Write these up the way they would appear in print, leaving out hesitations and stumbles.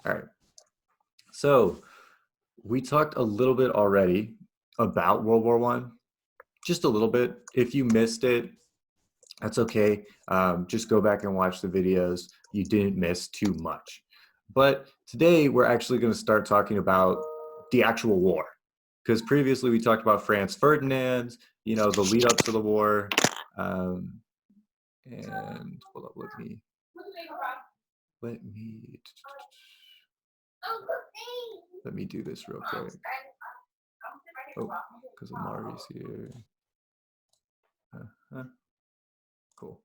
All right. So we talked a little bit already about World War One, just a little bit. If you missed it, that's okay. Just go back and watch the videos. You didn't miss too much. But today we're actually going to start talking about the actual war. Because previously we talked about Franz Ferdinand, the lead up to the war. Um, and hold up, let me let me do this real quick. Oh, because Amari's here. Uh-huh. Cool.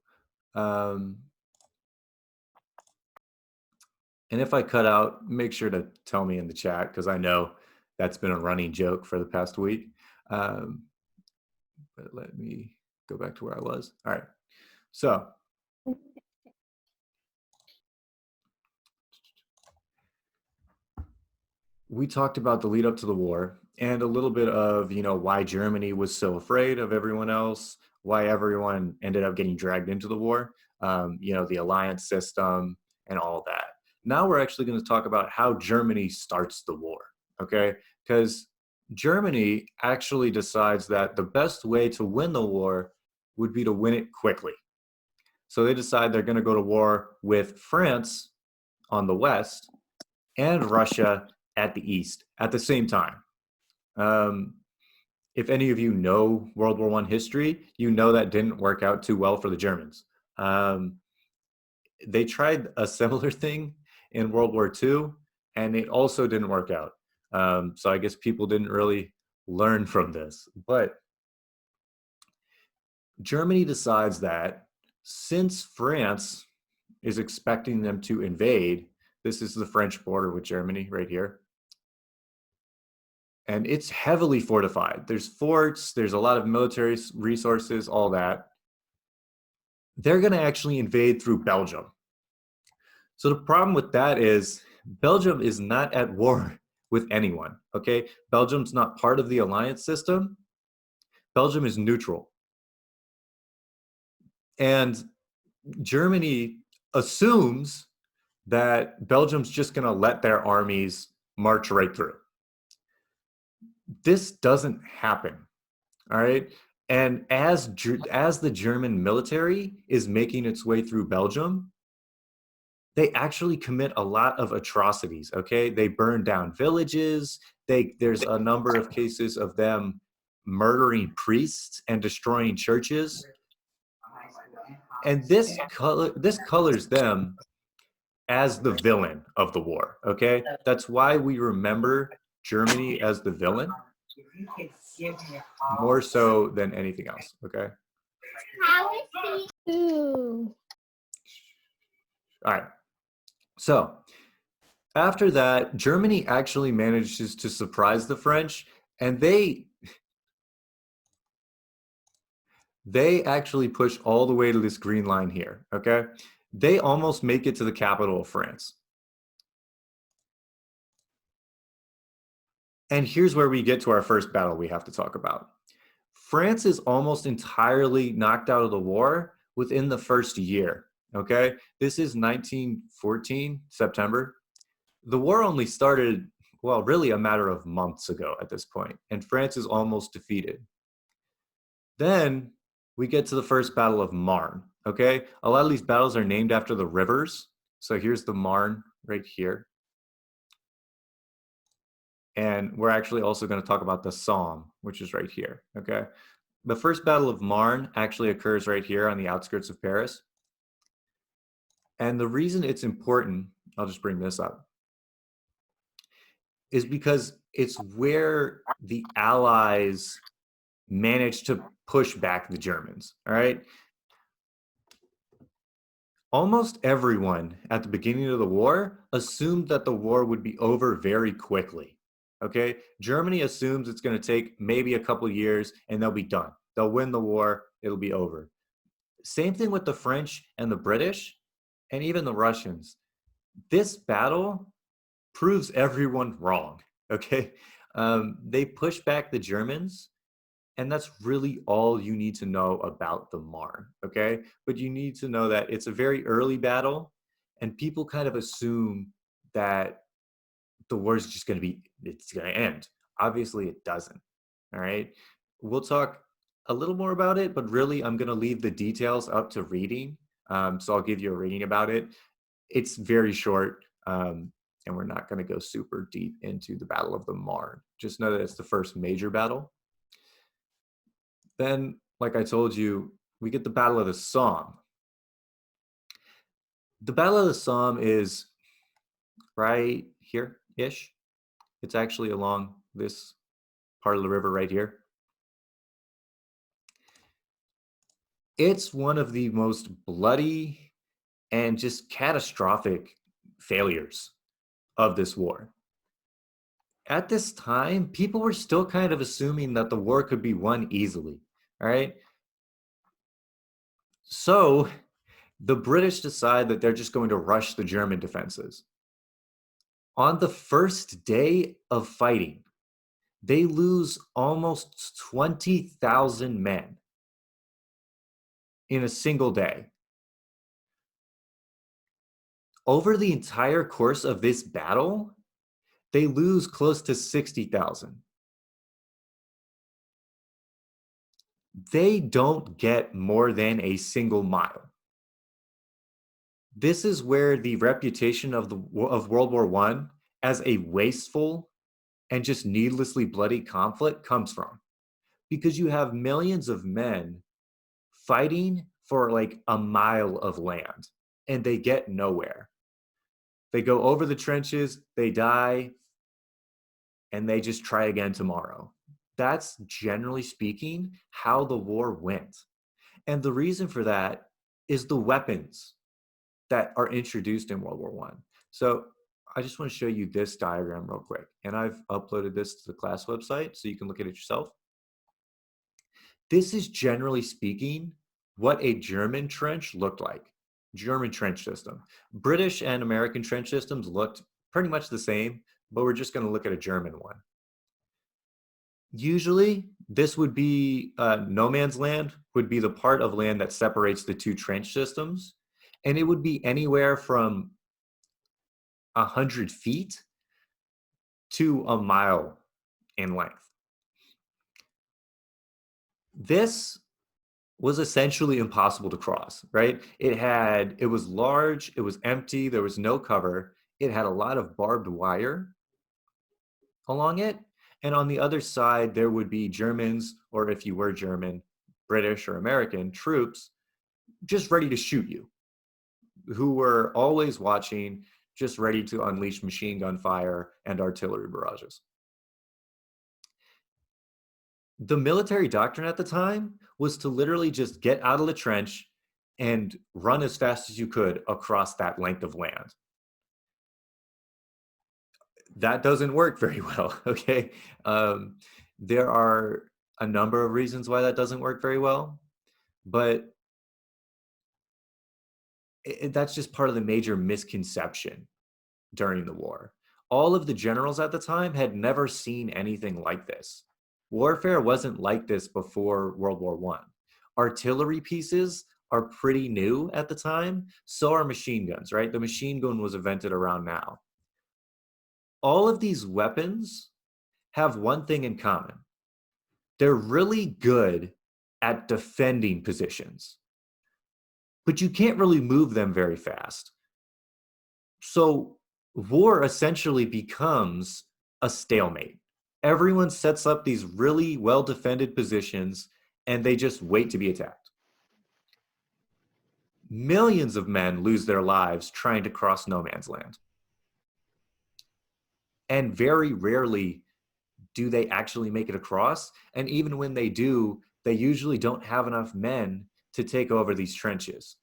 Um, and if I cut out, make sure to tell me in the chat because I know that's been a running joke for the past week. But let me go back to where I was. All right. So we talked about the lead up to the war and a little bit of, why Germany was so afraid of everyone else, why everyone ended up getting dragged into the war, the alliance system and all that. Now we're actually going to talk about how Germany starts the war, okay? Because Germany actually decides that the best way to win the war would be to win it quickly. So they decide they're going to go to war with France on the west and Russia at the east at the same time. Um, if any of you know World War I history, you know that didn't work out too well for the Germans. Um, they tried a similar thing in World War II, and it also didn't work out. So I guess people didn't really learn from this. But Germany decides that since France is expecting them to invade, this is the French border with Germany right here. And it's heavily fortified. There's forts, there's a lot of military resources, all that. They're going to actually invade through Belgium. So the problem with that is Belgium is not at war with anyone, okay? Belgium's not part of the alliance system. Belgium is neutral. And Germany assumes that Belgium's just going to let their armies march right through. This doesn't happen. All right. And as the German military is making its way through Belgium, they actually commit a lot of atrocities. Okay, they burn down villages. There's a number of cases of them murdering priests and destroying churches. And this colors them as the villain of the war. Okay, that's why we remember Germany as the villain more so than anything else. Okay. All right. So after that, Germany actually manages to surprise the French, and they actually push all the way to this green line here, okay? They almost make it to the capital of France. And here's where we get to our first battle we have to talk about. France is almost entirely knocked out of the war within the first year, okay? This is 1914, September. The war only started, well, really a matter of months ago at this point, and France is almost defeated. Then we get to the first Battle of Marne, okay? A lot of these battles are named after the rivers. So here's the Marne right here. And we're actually also going to talk about the Somme, which is right here, okay? The first Battle of Marne actually occurs right here on the outskirts of Paris. And the reason it's important, I'll just bring this up, is because it's where the Allies managed to push back the Germans, all right? Almost everyone at the beginning of the war assumed that the war would be over very quickly. Okay, Germany assumes it's going to take maybe a couple of years and they'll be done. They'll win the war, it'll be over. Same thing with the French and the British and even the Russians. This battle proves everyone wrong. Okay, they push back the Germans. And that's really all you need to know about the Marne, okay? But you need to know that it's a very early battle, and people kind of assume that the war is just going to be, it's going to end. Obviously, it doesn't. All right. We'll talk a little more about it, but really, I'm going to leave the details up to reading. So I'll give you a reading about it. It's very short, and we're not going to go super deep into the Battle of the Marne. Just know that it's the first major battle. Then, like I told you, we get the Battle of the Somme. The Battle of the Somme is right here ish. It's actually along this part of the river right here. It's one of the most bloody and just catastrophic failures of this war. At this time, people were still kind of assuming that the war could be won easily. All right. So the British decide that they're just going to rush the German defenses. On the first day of fighting, they lose almost 20,000 men in a single day. Over the entire course of this battle, they lose close to 60,000. They don't get more than a single mile. This is where the reputation of World War I as a wasteful and just needlessly bloody conflict comes from, because you have millions of men fighting for like a mile of land and they get nowhere. They go over the trenches, they die, and they just try again tomorrow. That's generally speaking how the war went. And the reason for that is the weapons that are introduced in World War One. So I just want to show you this diagram real quick. And I've uploaded this to the class website so you can look at it yourself. This is generally speaking what a German trench looked like. German trench system. British and American trench systems looked pretty much the same, but we're just going to look at a German one. Usually, this would be no man's land, would be the part of land that separates the two trench systems. And it would be anywhere from 100 feet to a mile in length. This was essentially impossible to cross, right? It was large, it was empty, there was no cover. It had a lot of barbed wire along it. And on the other side, there would be Germans, or if you were German, British or American troops just ready to shoot you, who were always watching, just ready to unleash machine gun fire and artillery barrages. The military doctrine at the time was to literally just get out of the trench and run as fast as you could across that length of land. That doesn't work very well, okay? There are a number of reasons why that doesn't work very well, but that's just part of the major misconception during the war. All of the generals at the time had never seen anything like this. Warfare wasn't like this before World War I. Artillery pieces are pretty new at the time. So are machine guns, right? The machine gun was invented around now. All of these weapons have one thing in common. They're really good at defending positions, but you can't really move them very fast. So war essentially becomes a stalemate. Everyone sets up these really well-defended positions and they just wait to be attacked. Millions of men lose their lives trying to cross no man's land. And very rarely do they actually make it across. And even when they do, they usually don't have enough men to take over these trenches,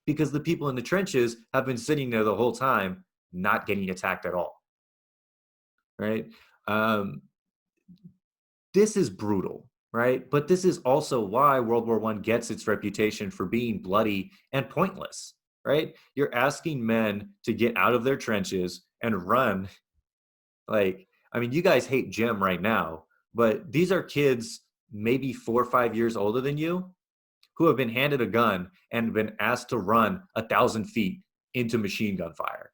because the people in the trenches have been sitting there the whole time, not getting attacked at all, right? This is brutal, right? But this is also why World War I gets its reputation for being bloody and pointless, right? You're asking men to get out of their trenches and run. Like, I mean, you guys hate Jim right now, but these are kids maybe 4 or 5 years older than you who have been handed a gun and been asked to run 1,000 feet into machine gun fire,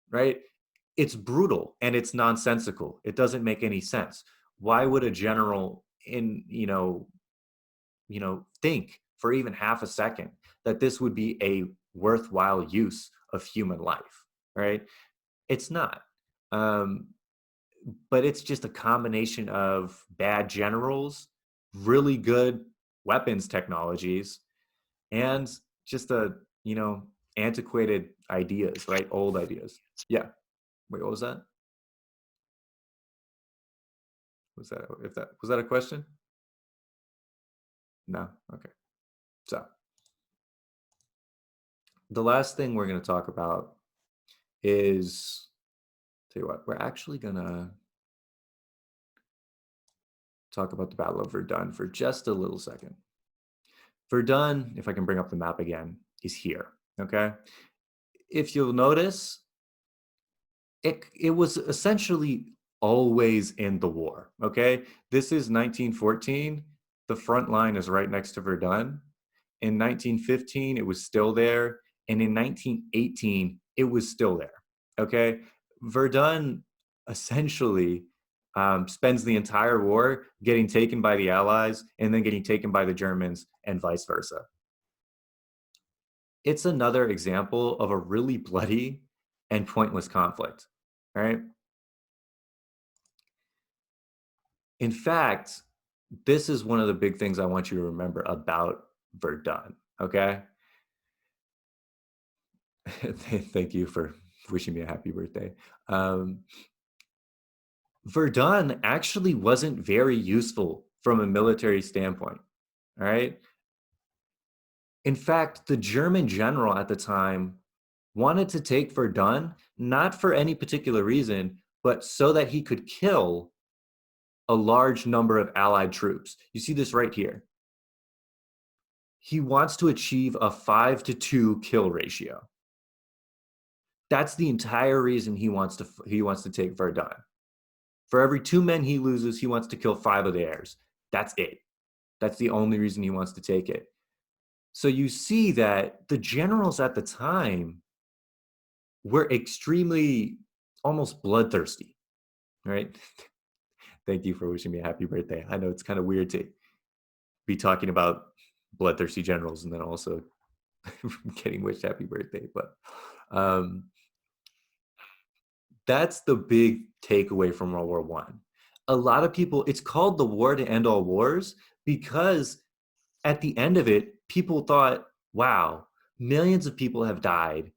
right? It's brutal and it's nonsensical. It doesn't make any sense. Why would a general think for even half a second that this would be a worthwhile use of human life, right? It's not. Um, but it's just a combination of bad generals, really good weapons technologies, and just antiquated ideas, right? Old ideas. Yeah. Wait, what was that? Was that a question? No. Okay. So the last thing we're going to talk about is, tell you what, we're actually going to talk about the Battle of Verdun for just a little second. Verdun, if I can bring up the map again, is here. Okay. If you'll notice, it was essentially always in the war. Okay. This is 1914. The front line is right next to Verdun. In 1915, it was still there. And in 1918, it was still there. Okay. Verdun essentially spends the entire war getting taken by the Allies and then getting taken by the Germans and vice versa. It's another example of a really bloody and pointless conflict. Right. In fact, this is one of the big things I want you to remember about Verdun. Okay. Thank you for wishing me a happy birthday. Um, Verdun actually wasn't very useful from a military standpoint. All right. In fact, the German general at the time wanted to take Verdun not for any particular reason, but so that he could kill a large number of Allied troops. You see this right here. He wants to achieve a 5-to-2 kill ratio. That's the entire reason he wants to take Verdun. For every 2 men he loses, he wants to kill 5 of the heirs. That's it. That's the only reason he wants to take it. So you see that the generals at the time were extremely, almost bloodthirsty, right? Thank you for wishing me a happy birthday. I know it's kind of weird to be talking about bloodthirsty generals and then also getting wished happy birthday, but um, that's the big takeaway from World War One. A lot of people, it's called the war to end all wars because at the end of it, people thought, wow, millions of people have died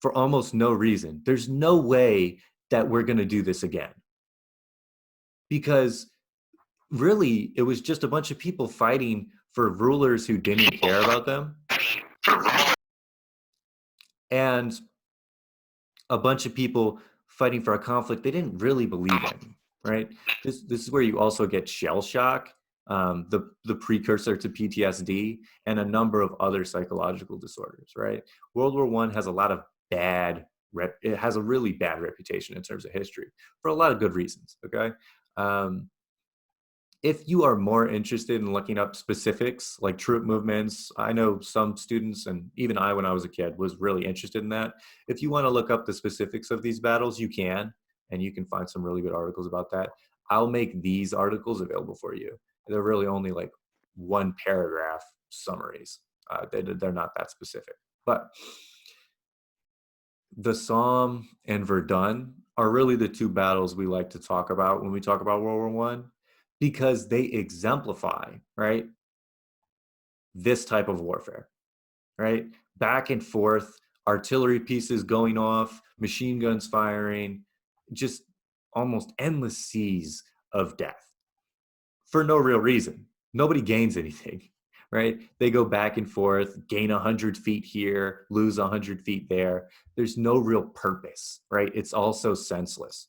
for almost no reason. There's no way that we're going to do this again. Because really, it was just a bunch of people fighting for rulers who didn't care about them. And a bunch of people fighting for a conflict they didn't really believe in, right? This is where you also get shell shock, the precursor to PTSD, and a number of other psychological disorders, right? World War One has a lot of it has a really bad reputation in terms of history for a lot of good reasons. Okay. If you are more interested in looking up specifics like troop movements, I know some students and even I, when I was a kid, was really interested in that. If you want to look up the specifics of these battles, you can, and you can find some really good articles about that. I'll make these articles available for you. They're really only like 1 paragraph summaries. They're not that specific. But the Somme and Verdun are really the 2 battles we like to talk about when we talk about World War One, because they exemplify, right, this type of warfare, right? Back and forth, artillery pieces going off, machine guns firing, just almost endless seas of death for no real reason. Nobody gains anything, right? They go back and forth, gain 100 feet here, lose 100 feet there. There's no real purpose, right? It's also senseless.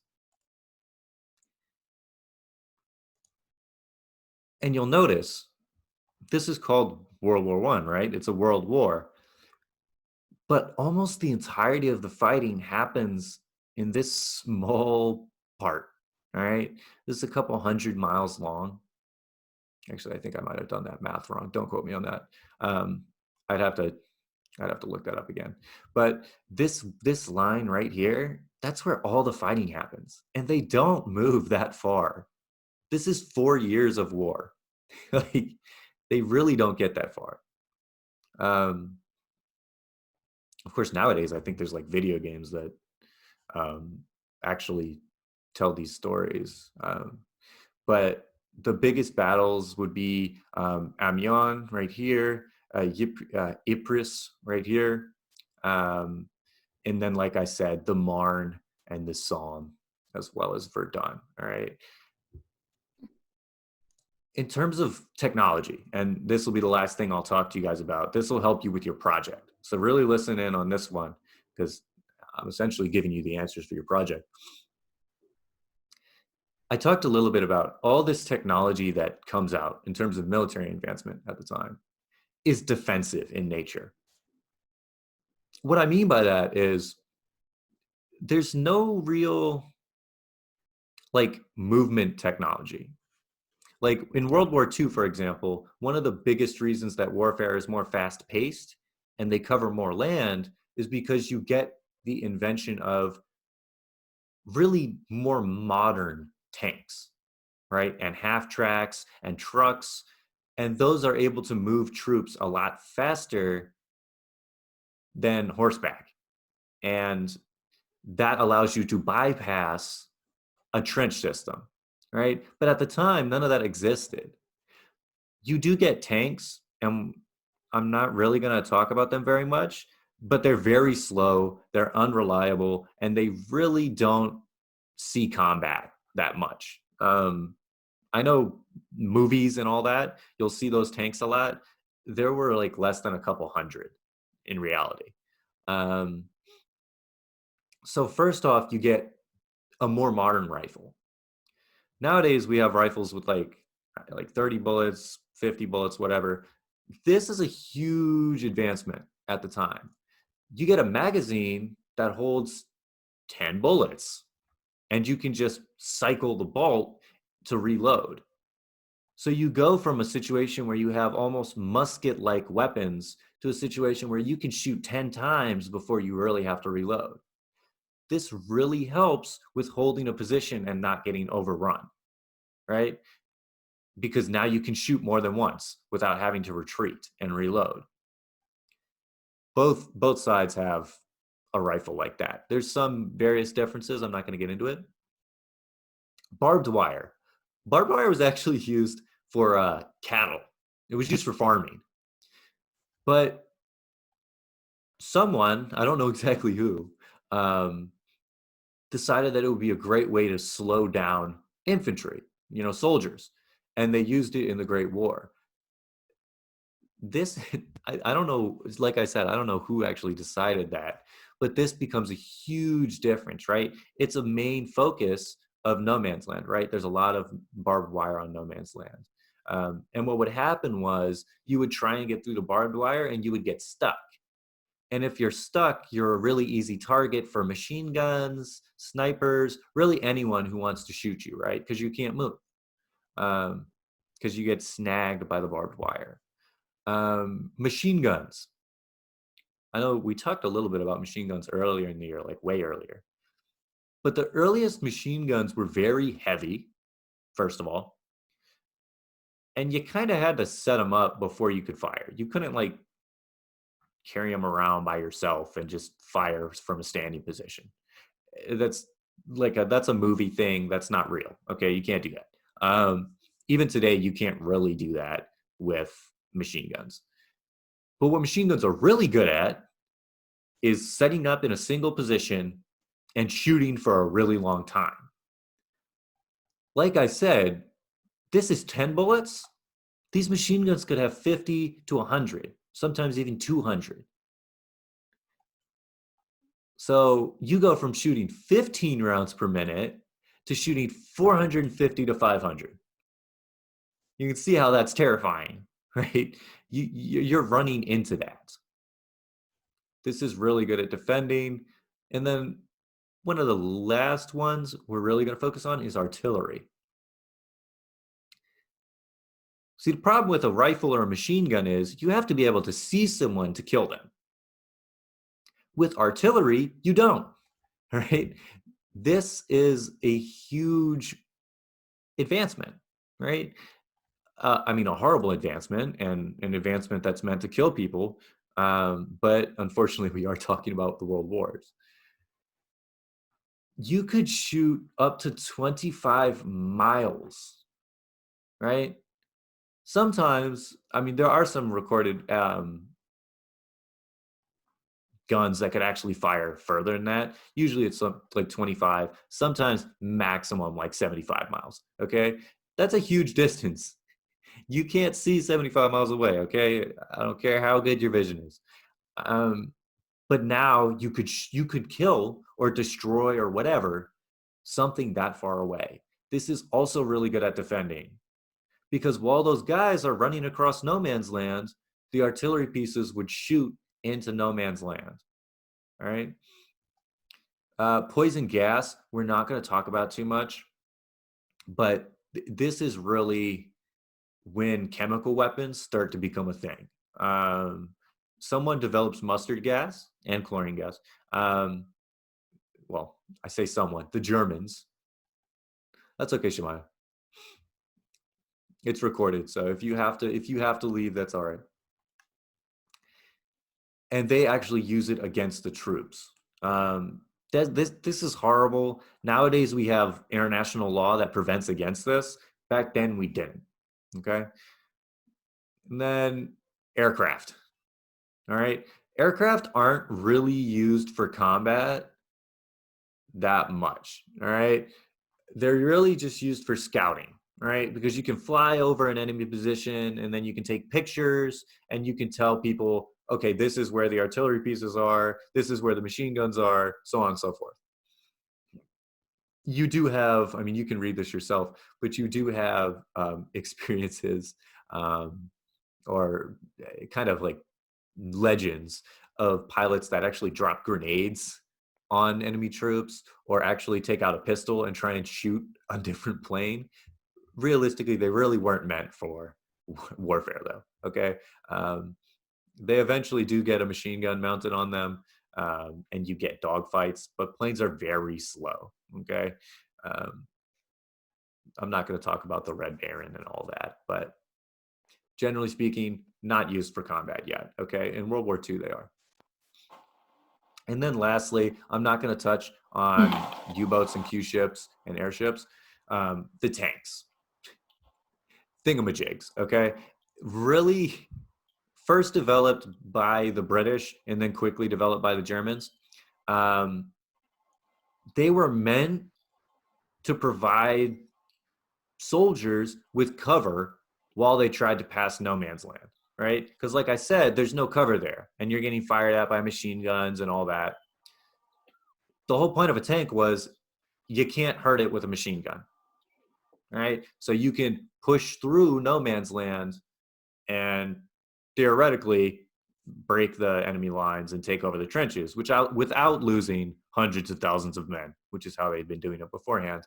And you'll notice this is called World War One, right? It's a world war. But almost the entirety of the fighting happens in this small part. All right. This is a couple 100 miles long. Actually, I think I might have done that math wrong. Don't quote me on that. I'd have to I'd have to look that up again. But this line right here, that's where all the fighting happens. And they don't move that far. This is 4 years of war. Like, they really don't get that far. Um, of course, nowadays I think there's like video games that um, actually tell these stories. But the biggest battles would be Amiens right here, Ypres right here, um, and then, like I said, the Marne and the Somme, as well as Verdun. All right. In terms of technology, and this will be the last thing I'll talk to you guys about, this will help you with your project. So really listen in on this one because I'm essentially giving you the answers for your project. I talked a little bit about all this technology that comes out in terms of military advancement at the time is defensive in nature. What I mean by that is there's no real like movement technology. Like in World War II, for example, one of the biggest reasons that warfare is more fast paced and they cover more land is because you get the invention of really more modern tanks, right? And half tracks and trucks. And those are able to move troops a lot faster than horseback. And that allows you to bypass a trench system, right? But at the time, none of that existed. You do get tanks, and I'm not really going to talk about them very much, but they're very slow, they're unreliable, and they really don't see combat that much. I know movies and all that, you'll see those tanks a lot. There were like less than a couple hundred in reality. Um, so first off, you get a more modern rifle. Nowadays, we have rifles with like 30 bullets, 50 bullets, whatever. This is a huge advancement at the time. You get a magazine that holds 10 bullets, and you can just cycle the bolt to reload. So you go from a situation where you have almost musket-like weapons to a situation where you can shoot 10 times before you really have to reload. This really helps with holding a position and not getting overrun, right? Because now you can shoot more than once without having to retreat and reload. Both sides have a rifle like that. There's some various differences. I'm not going to get into it. Barbed wire. Barbed wire was actually used for cattle. It was used for farming. But someone, I don't know exactly who, um, decided that it would be a great way to slow down infantry, soldiers. And they used it in the Great War. This, I don't know, like I said, I don't know who actually decided that, but this becomes a huge difference, right? It's a main focus of no man's land, right? There's a lot of barbed wire on no man's land. And what would happen was you would try and get through the barbed wire and you would get stuck. And if you're stuck, you're a really easy target for machine guns, snipers, really anyone who wants to shoot you, right? Because you can't move, because you get snagged by the barbed wire. Machine guns. I know we talked a little bit about machine guns earlier in the year, like way earlier. But the earliest machine guns were very heavy, first of all. And you kind of had to set them up before you could fire. You couldn't like carry them around by yourself and just fire from a standing position. That's that's a movie thing. That's not real. Okay, you can't do that. Even today, you can't really do that with machine guns. But what machine guns are really good at is setting up in a single position and shooting for a really long time. Like I said, this is 10 bullets. These machine guns could have 50 to 100, sometimes even 200. So you go from shooting 15 rounds per minute to shooting 450 to 500. You can see how that's terrifying, right? You're running into that. This is really good at defending. And then one of the last ones we're really going to focus on is artillery. See, the problem with a rifle or a machine gun is you have to be able to see someone to kill them. With artillery, you don't, right? This is a huge advancement, right? I mean, a horrible advancement and an advancement that's meant to kill people. But unfortunately, we are talking about the world wars. You could shoot up to 25 miles, right? Sometimes, I mean, there are some recorded guns that could actually fire further than that. Usually it's like 25, sometimes maximum like 75 miles. Okay. That's a huge distance. You can't see 75 miles away. Okay. I don't care how good your vision is. Um, but now you could kill or destroy or whatever something that far away. This is also really good at defending because while those guys are running across no man's land, the artillery pieces would shoot into no man's land. All right. Poison gas, we're not going to talk about too much, but this is really when chemical weapons start to become a thing. Um, Someone develops mustard gas and chlorine gas. Well, I say someone, the Germans. That's okay, Shemaya. It's recorded, so if you have to leave, that's all right. And they actually use it against the troops. This is horrible. Nowadays we have international law that prevents against this. Back then we didn't. Okay. And then aircraft. All right. Aircraft aren't really used for combat that much. All right. They're really just used for scouting, right? Because you can fly over an enemy position and then you can take pictures and you can tell people, okay, this is where the artillery pieces are, this is where the machine guns are, so on and so forth. You do have, I mean, you can read this yourself, but you do have experiences um, or kind of like legends of pilots that actually drop grenades on enemy troops or actually take out a pistol and try and shoot a different plane. Realistically, they really weren't meant for warfare, though. Okay. Um, they eventually do get a machine gun mounted on them, and you get dogfights, but planes are very slow. Okay. Um, I'm not going to talk about the Red Baron and all that, but generally speaking, not used for combat yet. Okay. In World War II, they are. And then lastly, I'm not going to touch on U-boats and Q-ships and airships. The tanks, thingamajigs, okay? Really first developed by the British and then quickly developed by the Germans. Um, they were meant to provide soldiers with cover while they tried to pass no man's land, right? Because like I said, there's no cover there and you're getting fired at by machine guns and all that. The whole point of a tank was you can't hurt it with a machine gun, right? So you can push through no man's land and theoretically break the enemy lines and take over the trenches, without losing hundreds of thousands of men, which is how they'd been doing it beforehand.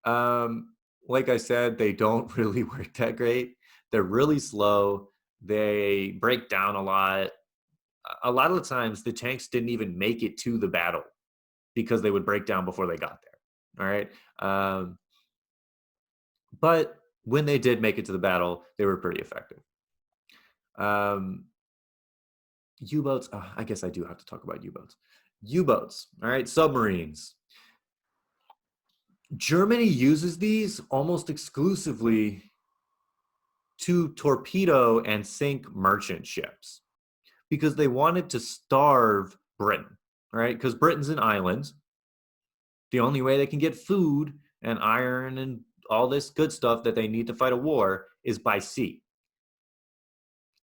Um, like I said, they don't really work that great. They're really slow. They break down a lot. A lot of the times, the tanks didn't even make it to the battle because they would break down before they got there. All right. But when they did make it to the battle, they were pretty effective. Um, U-boats. Oh, I guess I do have to talk about U-boats. U-boats. All right. Submarines. Germany uses these almost exclusively to torpedo and sink merchant ships because they wanted to starve Britain, right? Because Britain's an island. The only way they can get food and iron and all this good stuff that they need to fight a war is by sea.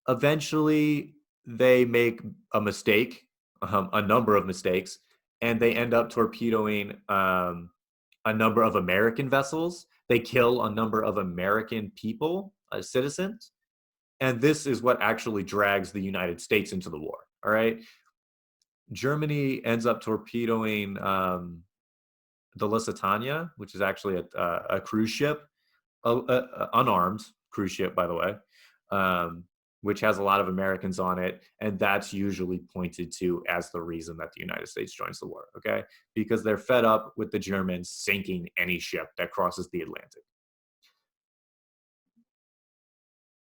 Eventually, they make a mistake, a number of mistakes, and they end up torpedoing a number of American vessels. They kill a number of American people, citizens, and this is what actually drags the United States into the war. All right, Germany ends up torpedoing the Lusitania, which is actually a cruise ship, unarmed cruise ship, by the way. which has a lot of Americans on it, and that's usually pointed to as the reason that the United States joins the war, okay? Because they're fed up with the Germans sinking any ship that crosses the Atlantic.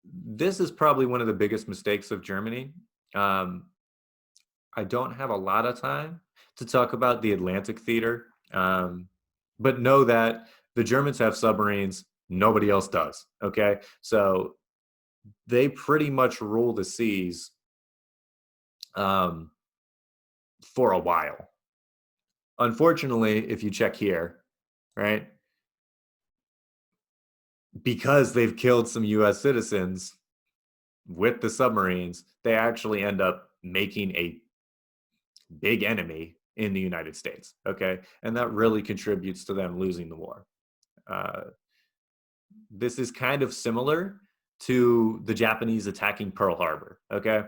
This is probably one of the biggest mistakes of Germany. Um, I don't have a lot of time to talk about the Atlantic theater, but know that the Germans have submarines, nobody else does, okay? So they pretty much rule the seas um, for a while. Unfortunately, if you check here, right, because they've killed some US citizens with the submarines, they actually end up making a big enemy in the United States. Okay. And that really contributes to them losing the war. Uh, this is kind of similar to the Japanese attacking Pearl Harbor. Okay.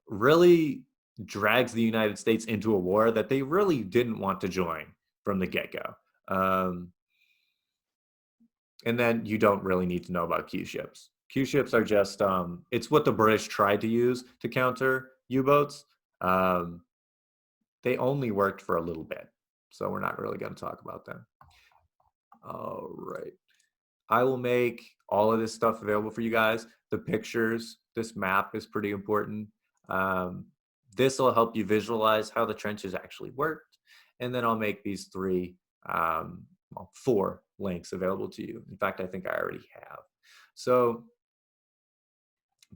Really drags the United States into a war that they really didn't want to join from the get go. And then you don't really need to know about Q ships. Q ships are just, it's what the British tried to use to counter U boats. Um, they only worked for a little bit. So we're not really going to talk about them. All right. I will make all of this stuff available for you guys. The pictures, this map is pretty important. Um, this will help you visualize how the trenches actually worked. And then I'll make these well, 4 links available to you. In fact, I think I already have. So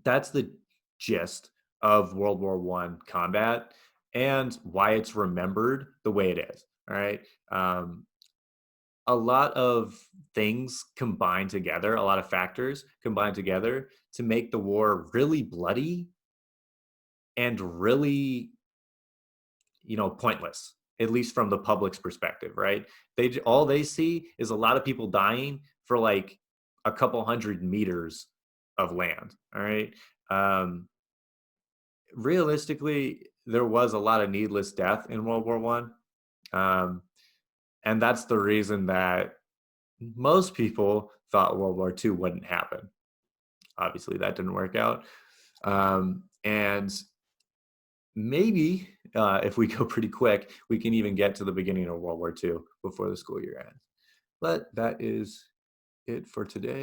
that's the gist of World War I combat and why it's remembered the way it is. All right. A lot of things combined together, a lot of factors combined together to make the war really bloody and really, pointless, at least from the public's perspective, right? All they see is a lot of people dying for like a couple hundred meters of land, all right? Um, realistically, there was a lot of needless death in World War One, and that's the reason that most people thought World War II wouldn't happen. Obviously, that didn't work out. And maybe if we go pretty quick, we can even get to the beginning of World War II before the school year ends. But that is it for today.